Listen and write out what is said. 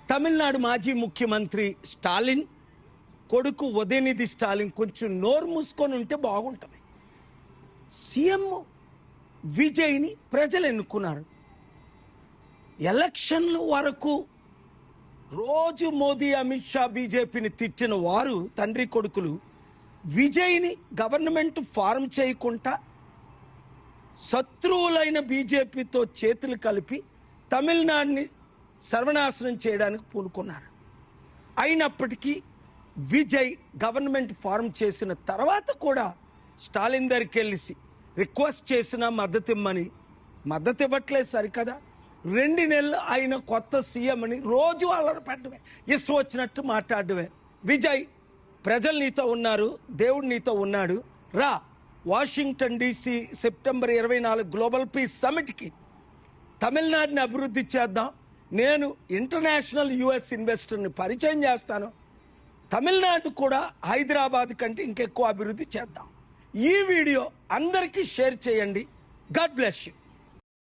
తమిళనాడు మాజీ ముఖ్యమంత్రి స్టాలిన్ కొడుకు ఉదయనిధి స్టాలిన్ కొంచెం నోరు మూసుకొని ఉంటే బాగుంటుంది. సీఎం విజయ్ని ప్రజలు ఎన్నుకున్నారు. ఎలక్షన్ల వరకు రోజు మోదీ, అమిత్ షా, బీజేపీని తిట్టిన వారు తండ్రి కొడుకులు విజయ్ని గవర్నమెంట్ ఫార్మ్ చేయకుండా శత్రువులైన బీజేపీతో చేతులు కలిపి తమిళనాడుని సర్వనాశనం చేయడానికి పూనుకున్నారు. అయినప్పటికీ విజయ్ గవర్నమెంట్ ఫార్మ్ చేసిన తర్వాత కూడా స్టాలిన్ దగ్గరికి వెళ్ళి రిక్వెస్ట్ చేసిన మద్దతు ఇమ్మని, మద్దతు ఇవ్వట్లేదు సరికదా. 2 నెలలు ఆయన కొత్త సీఎం అని రోజు అలర పెట్టడమే, ఇష్టం వచ్చినట్టు మాట్లాడడమే. విజయ్, ప్రజలు నీతో ఉన్నారు, దేవుడు నీతో ఉన్నాడు, రా Washington DC September 24 global peace సమిట్కి తమిళనాడుని అభివృద్ధి చేద్దాం. నేను ఇంటర్నేషనల్ US ఇన్వెస్టర్ని పరిచయం చేస్తాను. తమిళనాడు కూడా హైదరాబాద్ కంటే ఇంకెక్కువ అభివృద్ధి చేద్దాం. ఈ వీడియో అందరికీ షేర్ చేయండి. God bless you.